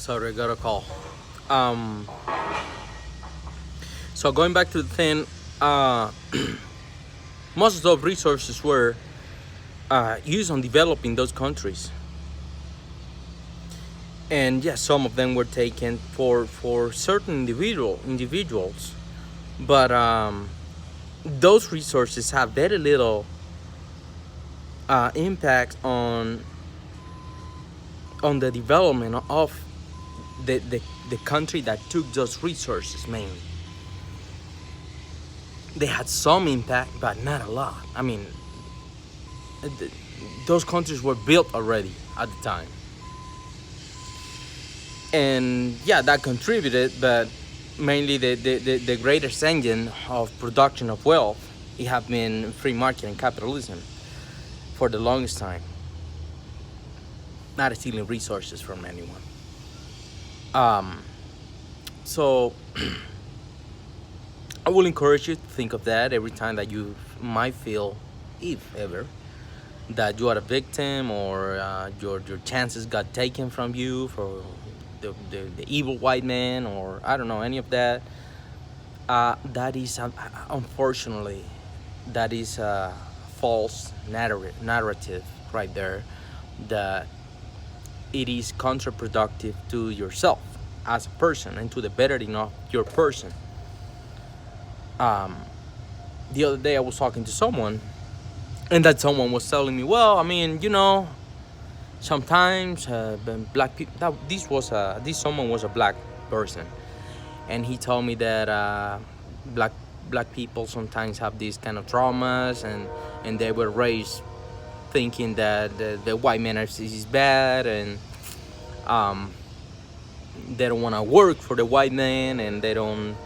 Sorry, I got a call. Um, so going back to the thing, uh, most of those resources were used on developing those countries, and yes, some of them were taken for certain individuals, but those resources have very little impact on the development of the country that took those resources mainly. They had some impact, but not a lot. I mean, th- those countries were built already at the time, and yeah, that contributed. But mainly the greatest engine of production of wealth, it have been free market and capitalism for the longest time, not stealing resources from anyone. Um, so I will encourage you to think of that every time that you might feel, if ever, that you are a victim, or your chances got taken from you for the evil white man, or I don't know, any of that. That is unfortunately, that is a false narrative right there, that it is counterproductive to yourself as a person and to the bettering of your person. um, the other day I was talking to someone, and that someone was telling me, well, I mean, sometimes black people, this someone was a black person, and he told me that black black people sometimes have these kind of traumas, and they were raised thinking that the white man is bad, and um, they don't want to work for the white man, and they don't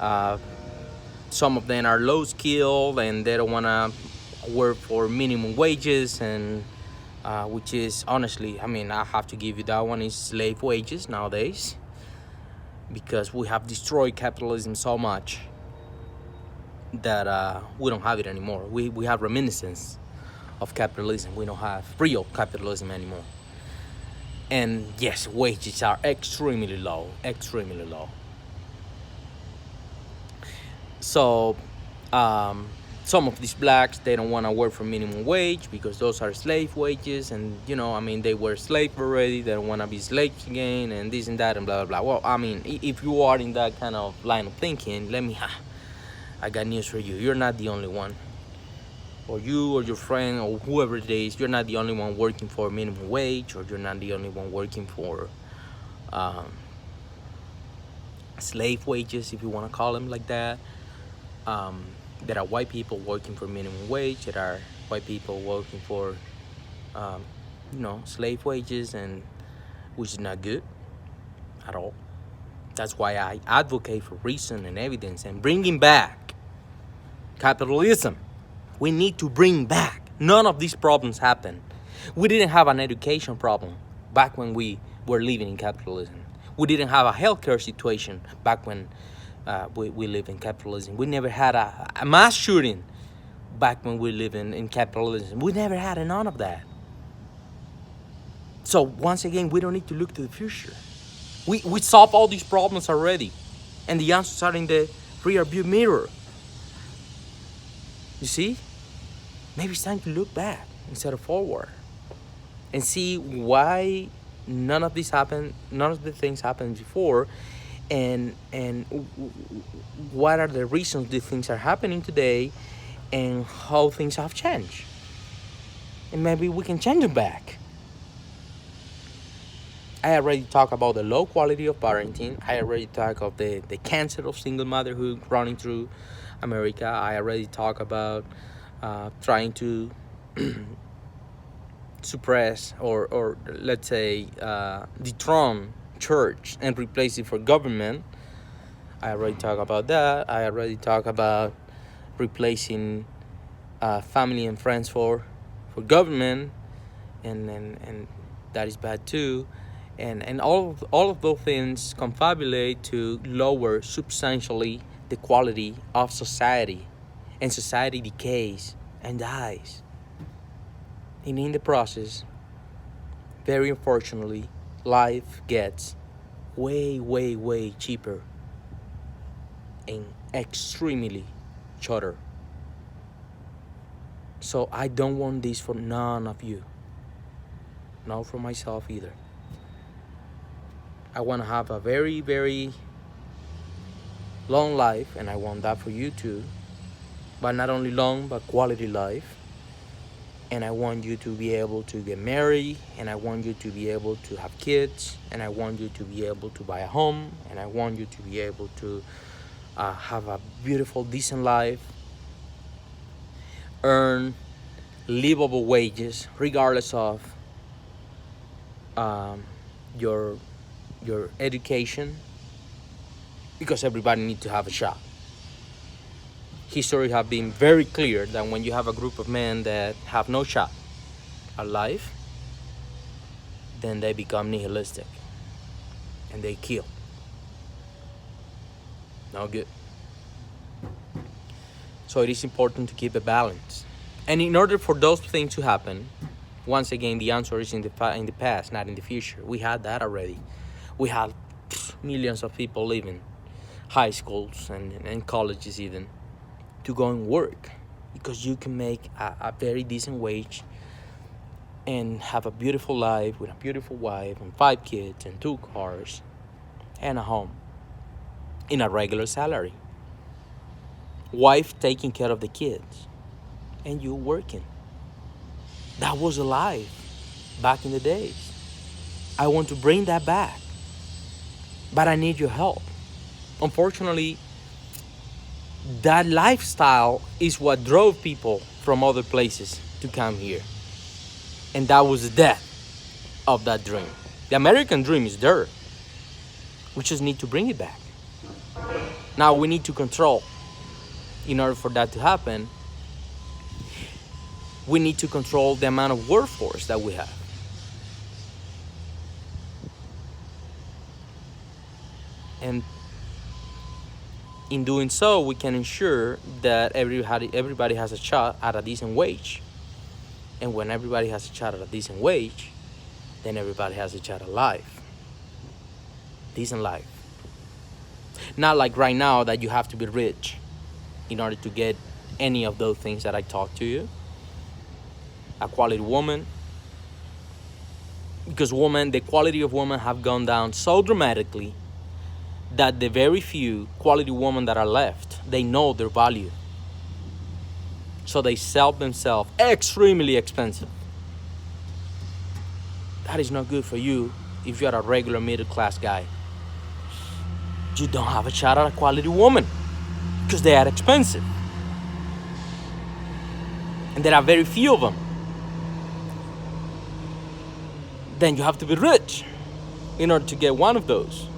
uh, some of them are low skilled, and they don't want to work for minimum wages, and which is, honestly, I mean, I have to give you that one, is slave wages nowadays, because we have destroyed capitalism so much that we don't have it anymore. We have reminiscence of capitalism. We don't have real capitalism anymore. And yes, wages are extremely low, extremely low. So um, some of these blacks, they don't want to work for minimum wage because those are slave wages, and I mean, they were slave already, they don't want to be slaves again, and this and that and blah blah blah. Well, I mean, if you are in that kind of line of thinking, I got news for you. You're not the only one, or you or your friend or whoever it is. You're not the only one working for minimum wage, or you're not the only one working for um, slave wages, if you want to call them like that. There are white people working for minimum wage. There are white people working for, um, slave wages, and which is not good at all. That's why I advocate for reason and evidence and bringing back capitalism. We need to bring back. None of these problems happened. We didn't have an education problem back when we were living in capitalism. We didn't have a healthcare situation back when we live in capitalism. We never had a mass shooting back when we live in capitalism. We never had none of that. So once again, we don't need to look to the future. We solved all these problems already, and the answers are in the rear view mirror. You see? Maybe it's time to look back instead of forward, and see why none of this happened, none of the things happened before, and what are the reasons these things are happening today, and how things have changed, and maybe we can change them back. I already talked about the low quality of parenting. I already talked of the cancer of single motherhood running through America. I already talked about trying to suppress, or let's say dethrone church and replace it for government. I already talked about that. I already talked about replacing family and friends for government, and that is bad too. And all of those things confabulate to lower substantially the quality of society, and society decays and dies. And in the process, very unfortunately, life gets way, way, way cheaper and extremely shorter. So I don't want this for none of you. Not for myself either. I want to have a very, very long life, and I want that for you too. But not only long, but quality life. And I want you to be able to get married, and I want you to be able to have kids, and I want you to be able to buy a home, and I want you to be able to have a beautiful, decent life, earn livable wages, regardless of your education, because everybody needs to have a shot. History have been very clear that when you have a group of men that have no shot at life, then they become nihilistic and they kill. No good. So it is important to keep a balance. And in order for those things to happen, once again, the answer is in the past, not in the future. We had that already. We had millions of people leaving high schools and colleges even to go and work, because you can make a very decent wage and have a beautiful life with a beautiful wife and 5 kids and 2 cars and a home in a regular salary. Wife taking care of the kids and you working. That was a life back in the days. I want to bring that back, but I need your help. Unfortunately, that lifestyle is what drove people from other places to come here. And that was the death of that dream. The American dream is there. We just need to bring it back. Now we need to control. In order for that to happen, we need to control the amount of workforce that we have. And in doing so, we can ensure that everybody has a shot at a decent wage. And when everybody has a shot at a decent wage, then everybody has a shot at life. Decent life. Not like right now that you have to be rich in order to get any of those things that I talked to you. A quality woman. Because the quality of women have gone down so dramatically that the very few quality women that are left, they know their value. So they sell themselves extremely expensive. That is not good for you if you're a regular middle-class guy. You don't have a shot at a quality woman because they are expensive. And there are very few of them. Then you have to be rich in order to get one of those.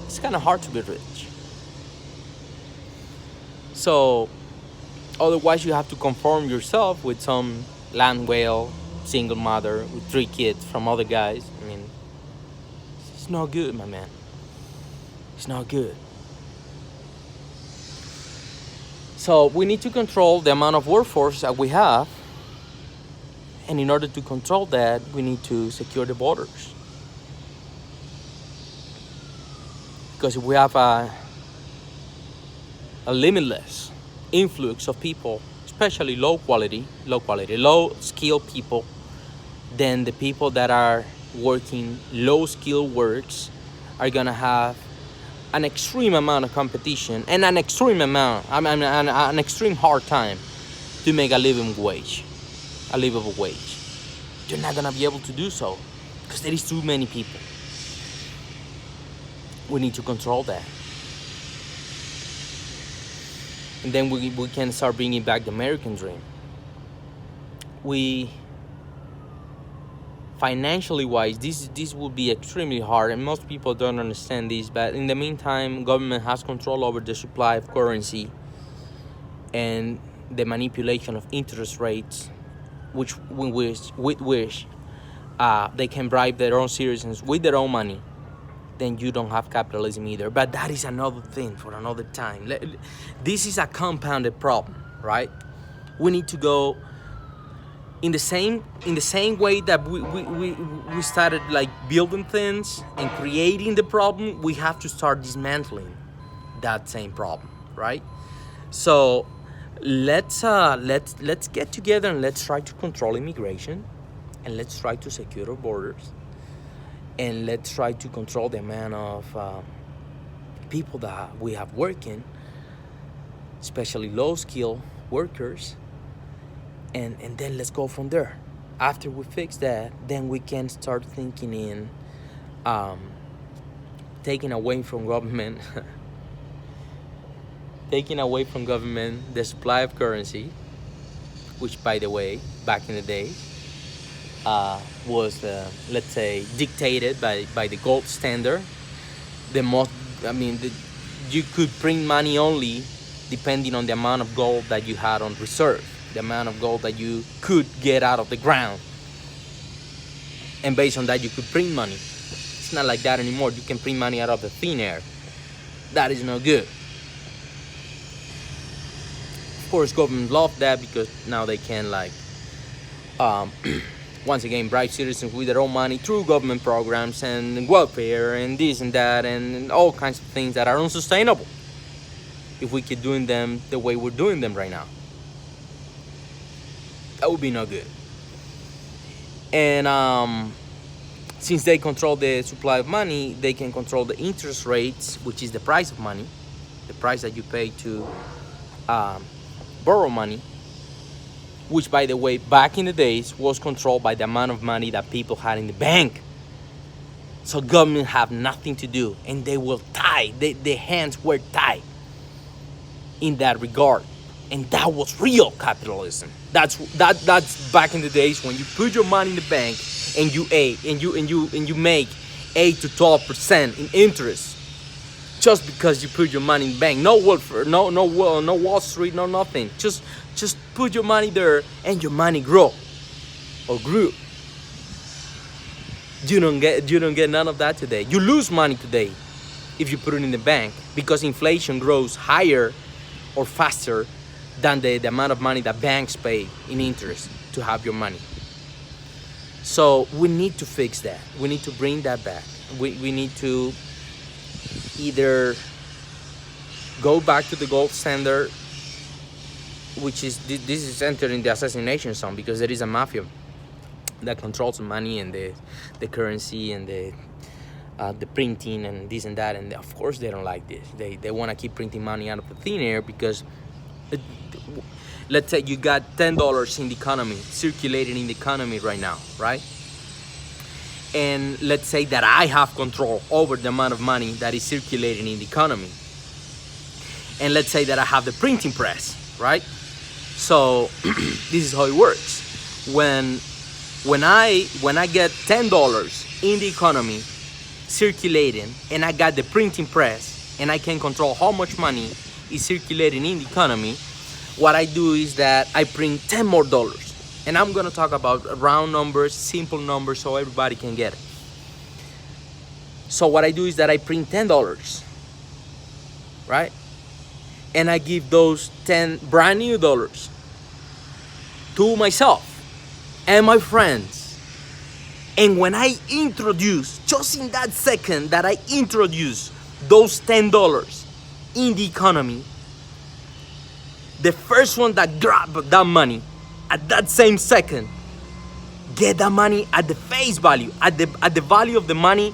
It's kind of hard to be rich. So, otherwise you have to conform yourself with some land whale, single mother with 3 kids from other guys. I mean, it's not good, my man. It's not good. So we need to control the amount of workforce that we have. And in order to control that, we need to secure the borders. Because if we have a limitless influx of people, especially low skilled people, then the people that are working low skilled works are gonna have an extreme amount of competition and an extreme hard time to make a livable wage. You're not gonna be able to do so because there is too many people. We need to control that. And then we can start bringing back the American dream. Financially wise, this will be extremely hard, and most people don't understand this, but in the meantime, government has control over the supply of currency and the manipulation of interest rates, with which they can bribe their own citizens with their own money. Then you don't have capitalism either. But that is another thing for another time. This is a compounded problem, right? We need to go in the same way that we started like building things and creating the problem, we have to start dismantling that same problem, right? So let's get together and let's try to control immigration, and let's try to secure our borders, and let's try to control the amount of people that we have working, especially low skill workers, and then let's go from there. After we fix that, then we can start thinking in um, taking away from government taking away from government the supply of currency, which, by the way, back in the day, was let's say dictated by the gold standard. The most, I mean, you could print money only depending on the amount of gold that you had on reserve, the amount of gold that you could get out of the ground, and based on that you could print money. It's not like that anymore. You can print money out of the thin air. That is no good. Of course, government love that because now they can like once again bribe citizens with their own money through government programs and welfare and this and that and all kinds of things that are unsustainable if we keep doing them the way we're doing them right now. That would be no good. And since they control the supply of money, they can control the interest rates, which is the price of money, the price that you pay to borrow money, which, by the way, back in the days was controlled by the amount of money that people had in the bank. So government have nothing to do, and they will tie, their hands were tied in that regard. And that was real capitalism. That's back in the days when you put your money in the bank and you make 8 to 12% in interest just because you put your money in the bank. No welfare, no Wall Street, no nothing. Just put your money there and your money grew. You don't get none of that today. You lose money today if you put it in the bank because inflation grows higher or faster than the amount of money that banks pay in interest to have your money. So we need to fix that. We need to bring that back. We need to either go back to the gold standard, which is this is entering the assassination zone because there is a mafia that controls the money and the currency and the printing and this and that, and of course they don't like this. They want to keep printing money out of the thin air because let's say you got $10 in the economy, circulating in the economy right now, right? And let's say that I have control over the amount of money that is circulating in the economy. And let's say that I have the printing press, right? So this is how it works. When I get $10 in the economy circulating, and I got the printing press, and I can control how much money is circulating in the economy, what I do is that I print $10 more. And I'm gonna talk about round numbers, simple numbers, so everybody can get it. So what I do is that I print $10, right? And I give those 10 brand new dollars to myself and my friends. And when I introduce, just in that second that I introduce those $10 in the economy, the first one that grab that money at that same second get that money at the face value, at the value of the money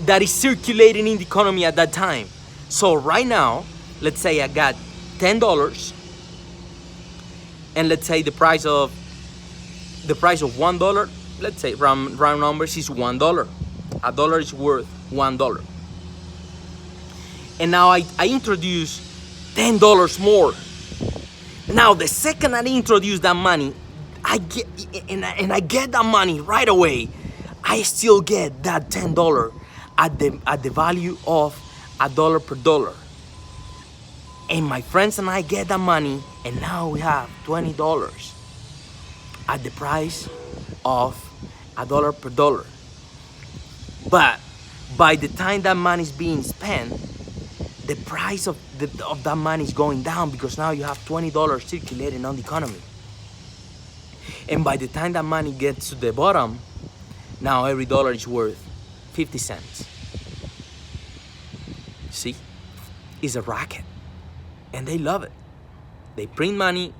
that is circulating in the economy at that time. So right now, let's say I got $10, and let's say the price of $1, let's say round numbers is $1. A dollar is worth $1. And now I introduce $10 more. Now the second I introduce that money, I get that money right away. I still get that $10 at the value of $1 per dollar. And my friends and I get that money, and now we have $20 at the price of $1 per dollar. But by the time that money is being spent, the price of that money is going down because now you have $20 circulating on the economy. And by the time that money gets to the bottom, now every dollar is worth 50 cents. See? It's a racket. And they love it. They print money,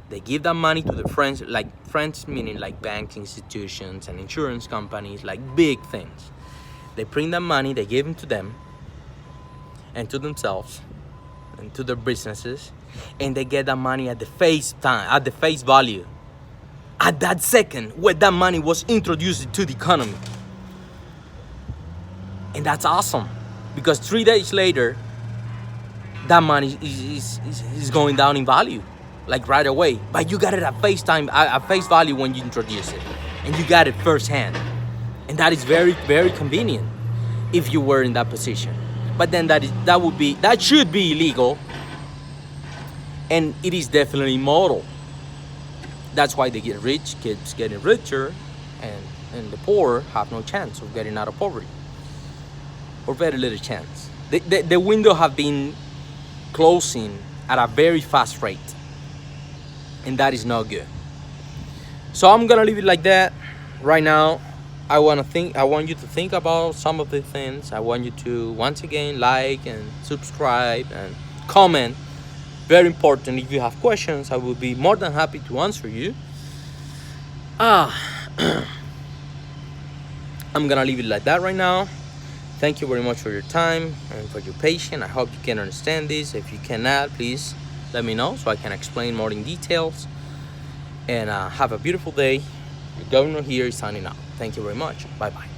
they give that money to their friends, like friends meaning like bank institutions and insurance companies, like big things. They print that money, they give it to them and to themselves and to their businesses, and they get that money at the face value. At that second when that money was introduced to the economy. And that's awesome, because 3 days later, that money is going down in value, like right away. But you got it at face value when you introduce it, and you got it firsthand, and that is very, very convenient if you were in that position. But then that should be illegal, and it is definitely immoral. That's why they get rich, kids getting richer, and the poor have no chance of getting out of poverty, or very little chance. The window have been closing at a very fast rate, and that is not good. So I'm gonna leave it like that right now. I want you to think about some of the things. I want you to once again like and subscribe and comment. Very important. If you have questions, I will be more than happy to answer you. I'm gonna leave it like that right now. Thank you very much for your time and for your patience. I hope you can understand this. If you cannot, please let me know so I can explain more in details. And have a beautiful day. Your governor here is signing out. Thank you very much. Bye-bye.